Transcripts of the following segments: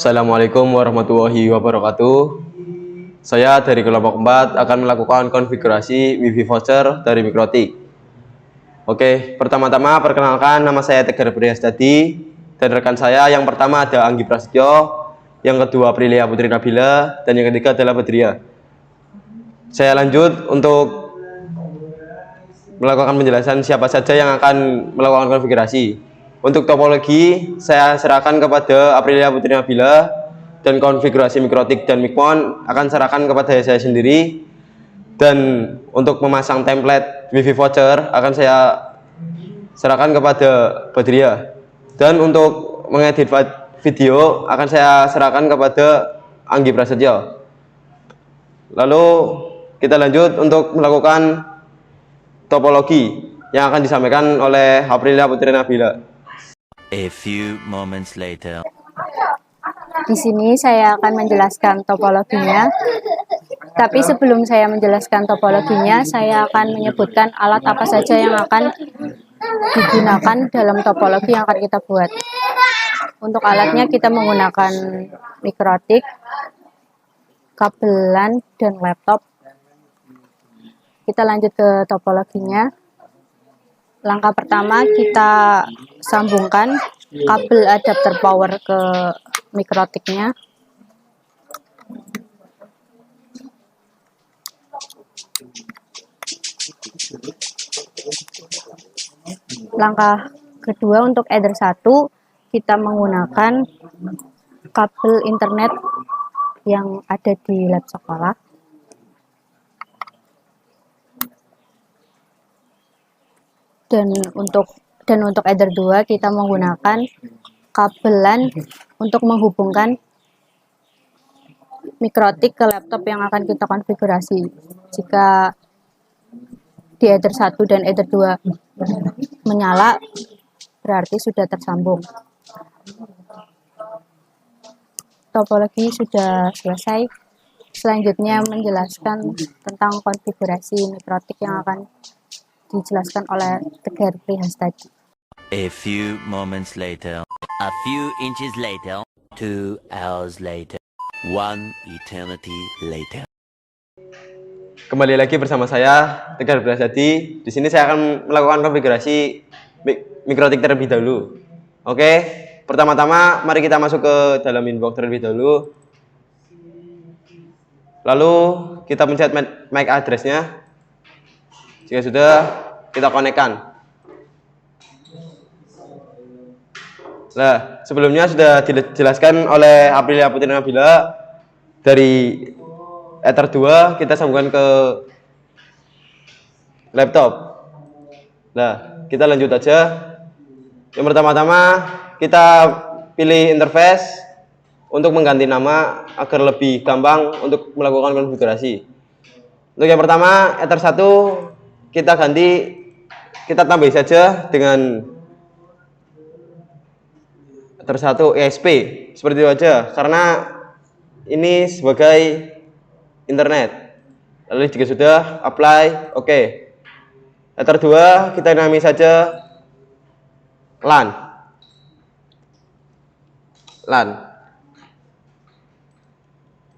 Assalamualaikum warahmatullahi wabarakatuh. Saya dari kelompok 4 akan melakukan konfigurasi WiFi voucher dari Mikrotik. Oke, pertama-tama perkenalkan, nama saya Tegar Prihastuti dan rekan saya yang pertama ada Anggi Prasetyo, yang kedua Aprilia Putri Nabila, dan yang ketiga adalah Badria. Saya lanjut untuk melakukan penjelasan siapa saja yang akan melakukan konfigurasi. Untuk topologi, saya serahkan kepada Aprilia Putri Nabila, dan konfigurasi Mikrotik dan Mikmon akan serahkan kepada saya sendiri. Dan untuk memasang template WiFi voucher akan saya serahkan kepada Badria. Dan untuk mengedit video akan saya serahkan kepada Anggi Prasetyo. Lalu kita lanjut untuk melakukan topologi yang akan disampaikan oleh Aprilia Putri Nabila. A few moments later. Di sini saya akan menjelaskan topologinya. Tapi sebelum saya menjelaskan topologinya, saya akan menyebutkan alat apa saja yang akan digunakan dalam topologi yang akan kita buat. Untuk alatnya kita menggunakan Mikrotik, kabel LAN, dan laptop. Kita lanjut ke topologinya. Langkah pertama, kita sambungkan kabel adapter power ke Mikrotiknya. Langkah kedua, untuk Ether 1, kita menggunakan kabel internet yang ada di lab sekolah. Dan untuk Ether 2 kita menggunakan kabel LAN untuk menghubungkan Mikrotik ke laptop yang akan kita konfigurasi. Jika di Ether 1 dan Ether 2 menyala, berarti sudah tersambung. Topologi sudah selesai. Selanjutnya menjelaskan tentang konfigurasi Mikrotik yang akan dijelaskan oleh Tegar Prihastuti. A few moments later. A few inches later. 2 hours later. 1 eternity later. Kembali lagi bersama saya Tegar Prihastuti. Di sini saya akan melakukan konfigurasi Mikrotik terlebih dahulu. Oke, pertama-tama mari kita masuk ke dalam inbox terlebih dahulu. Lalu kita pencet MAC address-nya. Jika sudah, kita konekkan. Nah, sebelumnya sudah dijelaskan oleh Aprilia Putri Nabila, dari Ether 2 kita sambungkan ke laptop. Nah, kita lanjut aja. Yang pertama-tama kita pilih interface untuk mengganti nama agar lebih gampang untuk melakukan konfigurasi. Untuk yang pertama, Ether 1 kita ganti, kita tambah saja dengan Ether 1 ESP seperti itu aja, karena ini sebagai internet. Lalu jika sudah, apply, oke. Ether 2 kita namai saja LAN.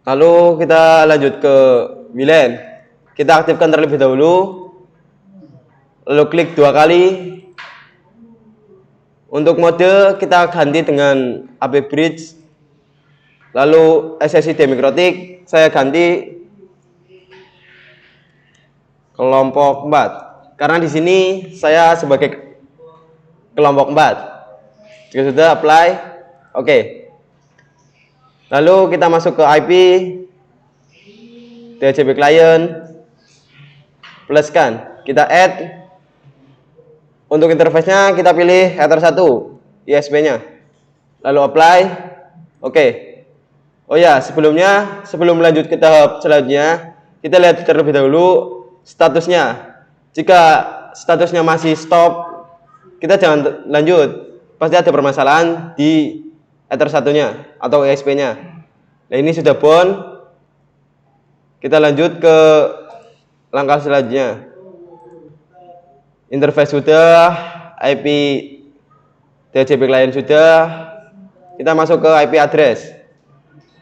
Lalu kita lanjut ke WLAN. Kita aktifkan terlebih dahulu. Lalu klik 2 kali. Untuk mode kita ganti dengan AP Bridge. Lalu SSID Mikrotik saya ganti kelompok 4. Karena di sini saya sebagai kelompok 4. Jika sudah, apply, oke. Lalu kita masuk ke IP DHCP client, pluskan, kita add. Untuk interface-nya kita pilih Ether 1 ISP-nya, lalu apply, oke. Oh ya, sebelum lanjut ke tahap selanjutnya, kita lihat terlebih dahulu statusnya. Jika statusnya masih stop, kita jangan lanjut, pasti ada permasalahan di Ether 1-nya atau ISP-nya. Nah, ini sudah bound. Kita lanjut ke langkah selanjutnya. Interface sudah, IP DHCP client sudah, kita masuk ke IP address.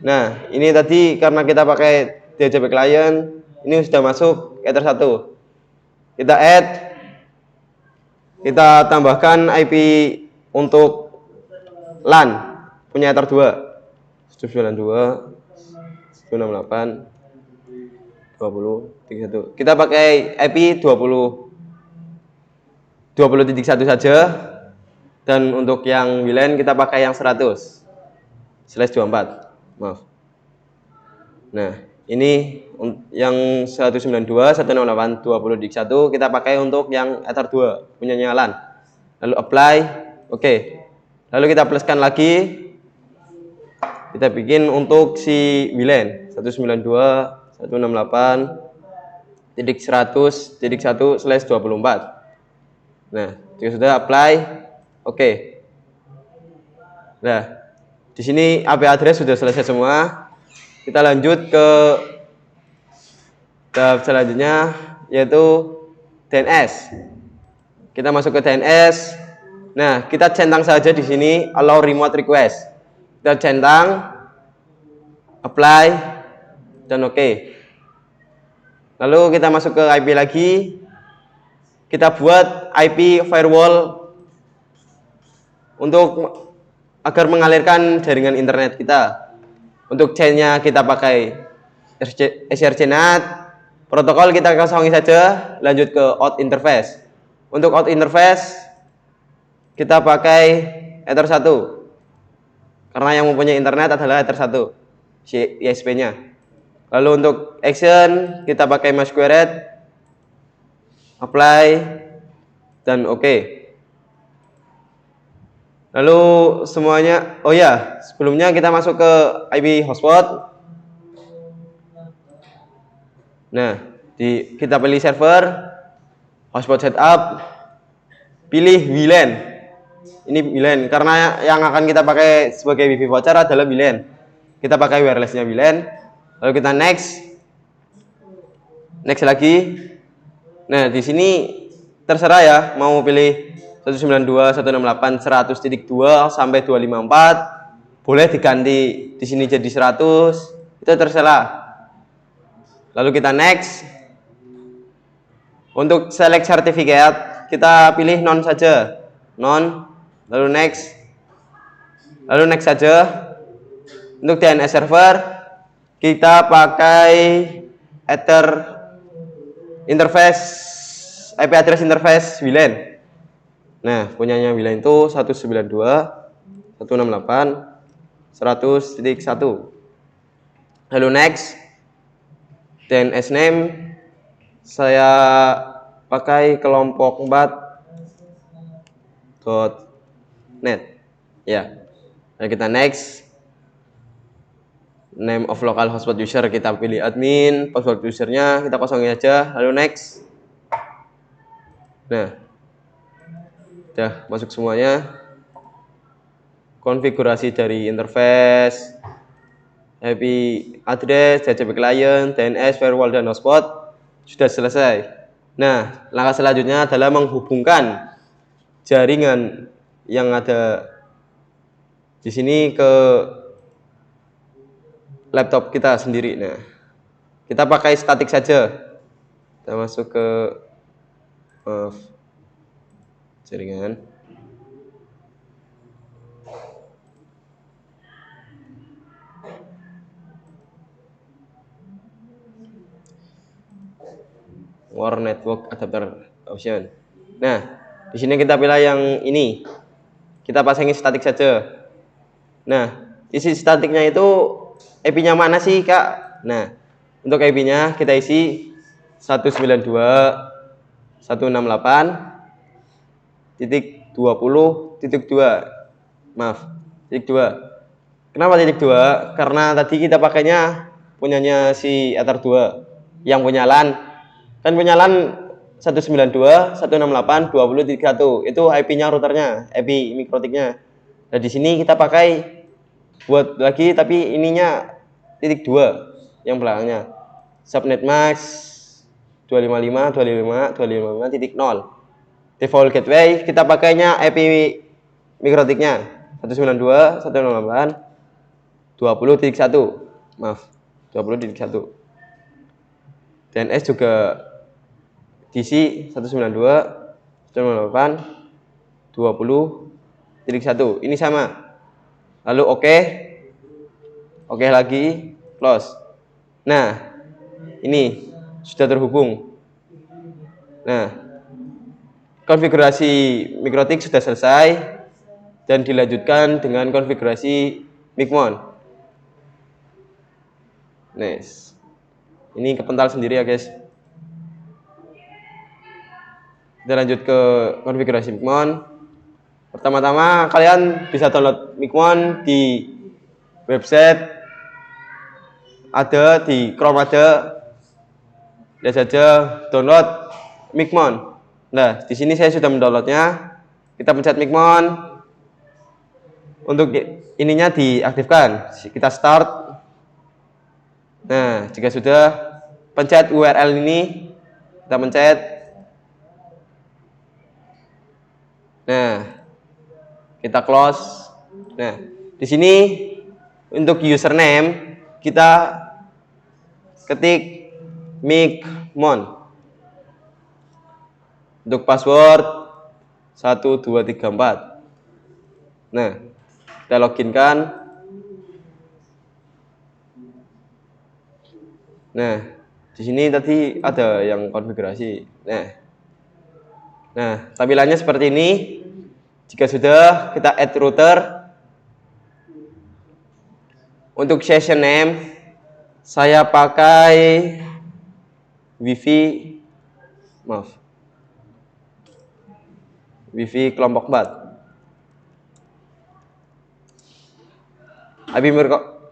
Nah, ini tadi karena kita pakai DHCP client, ini sudah masuk Ether 1. Kita add, kita tambahkan IP untuk LAN punya Ether 2. 192, 168, 20, 31. Kita pakai IP 20.1 saja. Dan untuk yang WLAN kita pakai yang 100/24. Maaf. Nah, ini yang 192, 168, 20.1 kita pakai untuk yang Ether 2 punyanya LAN. Lalu apply, oke. Lalu kita pluskan lagi. Kita bikin untuk si WLAN 192.168.100.1/24. Nah, jika sudah apply, oke. Nah, di sini IP address sudah selesai semua. Kita lanjut ke tahap selanjutnya, yaitu DNS. Kita masuk ke DNS. Nah, kita centang saja di sini allow remote request. Kita centang, apply, dan oke. Lalu kita masuk ke IP lagi. Kita buat IP firewall untuk agar mengalirkan jaringan internet kita. Untuk chainnya kita pakai SRC-NAT. Protokol kita kosongi saja. Lanjut ke out interface. Untuk out interface kita pakai Ether 1. Karena yang mempunyai internet adalah Ether 1, si ISP-nya. Lalu untuk action kita pakai MySQRed, apply, dan oke. Lalu semuanya, oh ya, sebelumnya kita masuk ke IP hotspot. Nah, kita pilih server, hotspot setup, pilih WLAN. Ini WLAN karena yang akan kita pakai sebagai Wi-Fi voucher adalah WLAN. Kita pakai wirelessnya WLAN. Lalu kita next lagi. Nah, di sini terserah ya, mau pilih 192.168.100.2 sampai 254. Boleh diganti di sini jadi 100. Itu terserah. Lalu kita next. Untuk select certificate, kita pilih non saja. Non. Lalu next saja. Untuk DNS server kita pakai Ether interface, IP address interface WLAN. Nah, punyanya WLAN itu 192.168.100.1. Lalu next. DNS name saya pakai kelompok 4.net ya. Lalu kita next. Name of local hotspot user kita pilih admin, password usernya kita kosongin aja. Lalu next. Nah, udah masuk semuanya. Konfigurasi dari interface, IP address, DHCP client, DNS, firewall, dan hotspot sudah selesai. Nah, langkah selanjutnya adalah menghubungkan jaringan yang ada di sini ke laptop kita sendiri. Nah, kita pakai statik saja. Kita masuk ke jaringan. War network adapter option. Nah, di sini kita pilih yang ini. Kita pasangi statik saja. Nah, isi statiknya itu IP-nya mana sih, Kak? Nah, untuk IP-nya kita isi 192.168.20.2. Maaf, titik 2. Kenapa titik 2? Karena tadi kita pakainya punyanya si Ether 2 yang punya LAN. Kan punya LAN 192.168.20.1. Itu IP-nya routernya, IP mikrotiknya. Nah, di sini kita pakai buat lagi tapi ininya titik 2 yang belakangnya. Subnet max 255.255.255.0. Default gateway kita pakainya IP mikrotiknya 192.168.20.2. 20.1. Maaf, 20.1. DNS juga DC 192.168.20.1. Ini sama. Lalu oke lagi, close. Nah, ini sudah terhubung. Nah, konfigurasi Mikrotik sudah selesai dan dilanjutkan dengan konfigurasi Micmon. Nice. Ini kepental sendiri ya guys. Kita lanjut ke konfigurasi Micmon. Pertama-tama kalian bisa download Micmon di website, ada di Chrome ada. Lihat saja download Micmon. Nah, di sini saya sudah mendownloadnya. Kita pencet Micmon. Untuk ininya diaktifkan. Kita start. Nah, jika sudah, pencet URL ini. Kita pencet. Nah, kita close. Nah, di sini untuk username kita ketik Micmon. Untuk password 1234. Nah, kita loginkan. Nah, di sini tadi ada yang konfigurasi. Nah, tampilannya seperti ini. Jika sudah, kita add router. Untuk session name, saya pakai Wifi kelompok 4.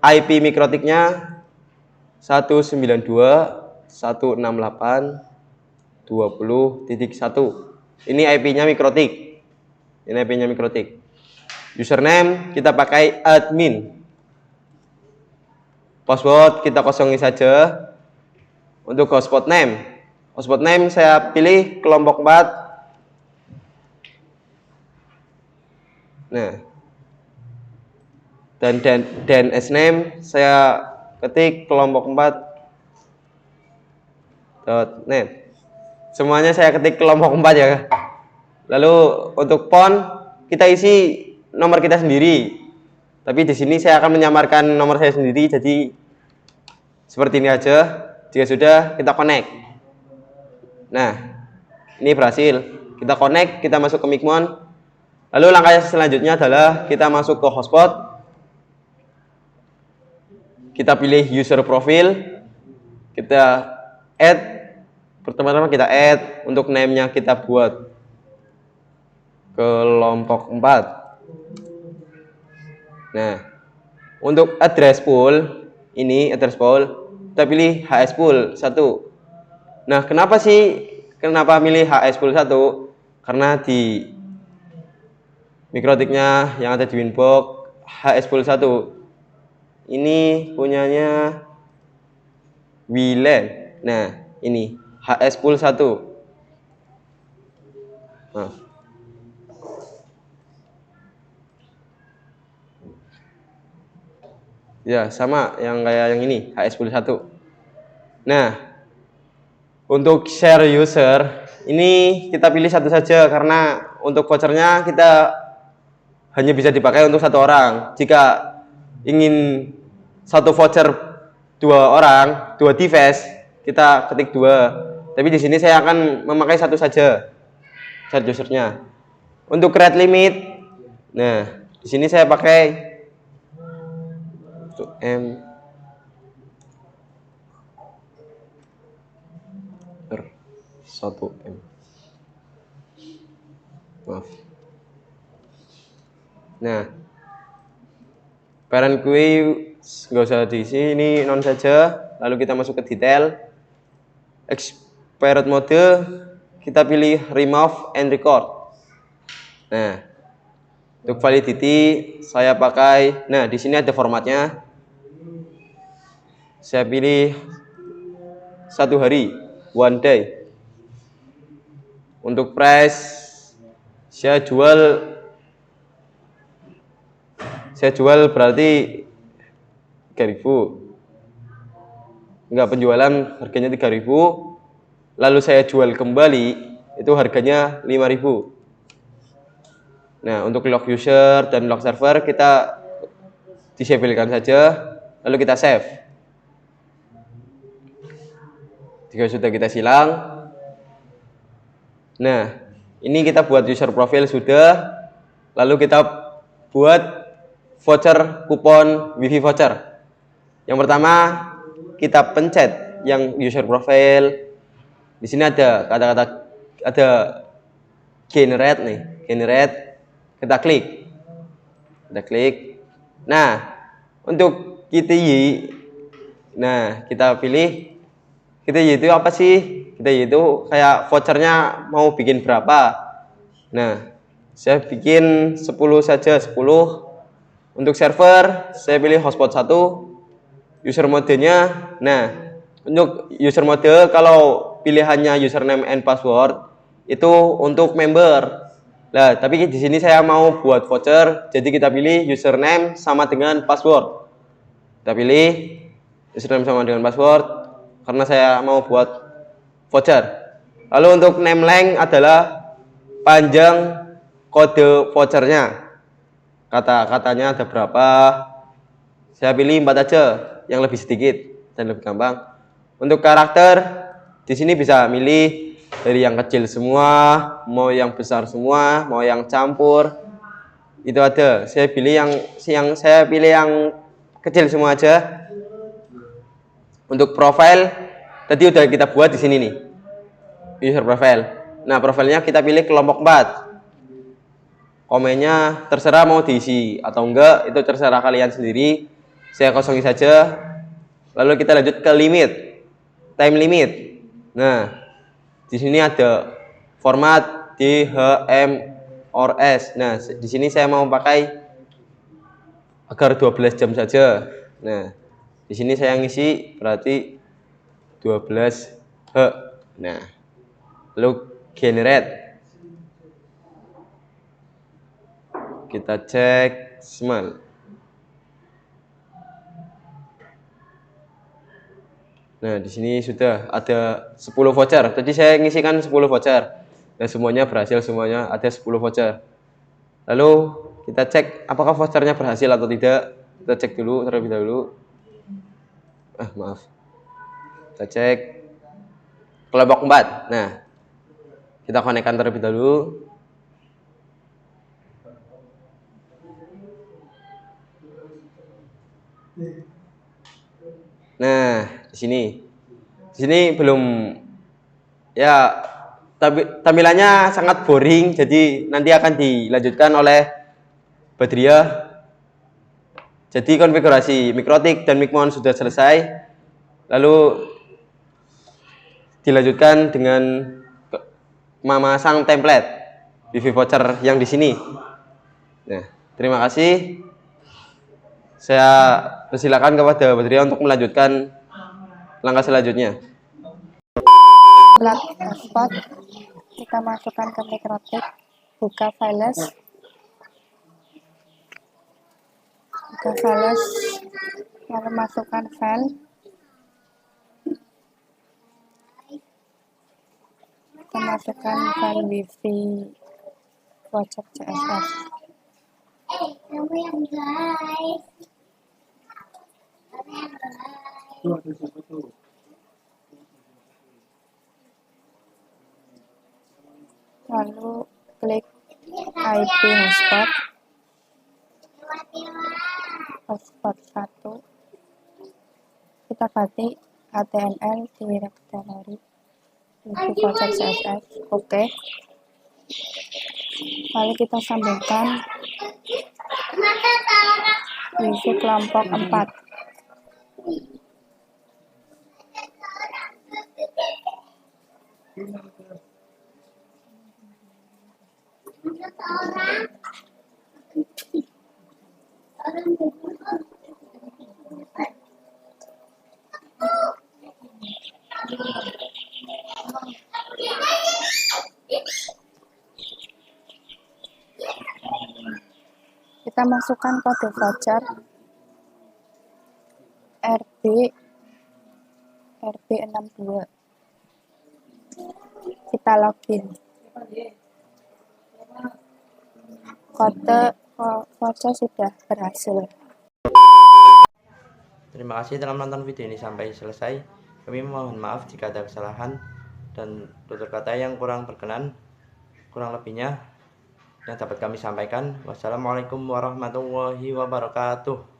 IP Mikrotiknya 192.168.20.1. Ini IP-nya Mikrotik. Username kita pakai admin. Password kita kosongi saja. Untuk hotspot name saya pilih kelompok 4. Nah, dan DNS name saya ketik kelompok 4.net. Semuanya saya ketik kelompok 4 ya. Lalu untuk phone kita isi nomor kita sendiri. Tapi di sini saya akan menyamarkan nomor saya sendiri, jadi seperti ini aja. Jika sudah, kita connect. Nah, ini berhasil. Kita connect, kita masuk ke Micmon. Lalu langkah selanjutnya adalah kita masuk ke hotspot. Kita pilih user profile. Kita add. Pertama-tama kita add. Untuk name-nya kita buat kelompok 4. Nah, untuk address pool, ini address pool, kita pilih HS pool 1. Nah, kenapa milih HS pool 1? Karena di Mikrotiknya yang ada di Winbox HS pool 1 ini punyanya WLAN. Nah, ini HS pool 1. Maaf. Ya, sama yang kayak yang ini, HS pool 1. Nah, untuk share user ini kita pilih satu saja karena untuk vouchernya kita hanya bisa dipakai untuk satu orang. Jika ingin satu voucher 2 orang, 2 device, kita ketik 2. Tapi di sini saya akan memakai satu saja share usernya. Untuk rate limit, nah di sini saya pakai 1M per 1M. Maaf. Nah, parent queue nggak usah diisi, ini non saja. Lalu kita masuk ke detail. Expired mode kita pilih remove and record. Nah, untuk validity saya pakai. Nah, di sini ada formatnya. Saya pilih 1 hari, 1 day. Untuk price saya jual berarti 3.000. Enggak, penjualan harganya 3.000. Lalu saya jual kembali, itu harganya 5.000. Nah, untuk log user dan log server kita disablekan saja, lalu kita save. Jika sudah kita silang, nah ini kita buat user profile sudah, lalu kita buat voucher kupon wifi voucher. Yang pertama kita pencet yang user profile. Di sini ada kata-kata, ada generate nih, generate. Kita klik. Nah, untuk KTY, nah kita pilih KTY itu apa sih? KTY itu kayak vouchernya mau bikin berapa. Nah, saya bikin 10 saja, 10. Untuk server, saya pilih hotspot 1. User modenya, nah untuk user mode kalau pilihannya username and password itu untuk member. Nah, tapi di sini saya mau buat voucher, jadi kita pilih username sama dengan password. Kita pilih username sama dengan password karena saya mau buat voucher. Lalu untuk name length adalah panjang kode vouchernya. Kata-katanya ada berapa? Saya pilih 4 aja, yang lebih sedikit dan lebih gampang. Untuk karakter, di sini bisa milih dari yang kecil semua, mau yang besar semua, mau yang campur. Itu ada. Saya pilih yang kecil semua aja. Untuk profile, tadi udah kita buat di sini nih. User profile. Nah, profilnya kita pilih kelompok 4. Komennya terserah mau diisi atau enggak, itu terserah kalian sendiri. Saya kosongin saja. Lalu kita lanjut ke limit, time limit. Nah, di sini ada format DHMRS. Nah, di sini saya mau pakai agar 12 jam saja. Nah, di sini saya ngisi berarti 12H. Nah, lalu generate. Kita cek small. Nah, di sini sudah ada 10 voucher. Tadi saya ngisikan 10 voucher. Dan semuanya berhasil, semuanya ada 10 voucher. Lalu kita cek apakah vouchernya berhasil atau tidak. Kita cek dulu terlebih dahulu. Maaf. Kita cek kelompok 4. Nah, kita konekkan terlebih dahulu. Nah, di sini belum, ya, tampilannya sangat boring, jadi nanti akan dilanjutkan oleh Badriah. Jadi konfigurasi Mikrotik dan Mikmon sudah selesai, lalu dilanjutkan dengan memasang template wifi voucher yang di sini. Nah, terima kasih. Saya persilakan kepada Badriah untuk melanjutkan langkah selanjutnya. Block hotspot, kita masukkan ke Mikrotik, buka files, lalu masukkan file, kita masukkan file wifi voucher CSS. Lalu klik IP hotspot 1, kita ganti HTML directory wifi voucher CSS. Oke. Lalu kita sambungkan wifi kelompok 4. Kita masukkan kode voucher. RB 62. Kita login. Kode voucher sudah berhasil. Terima kasih telah menonton video ini sampai selesai. Kami mohon maaf jika ada kesalahan dan tutur kata yang kurang berkenan. Kurang lebihnya yang dapat kami sampaikan. Wassalamualaikum warahmatullahi wabarakatuh.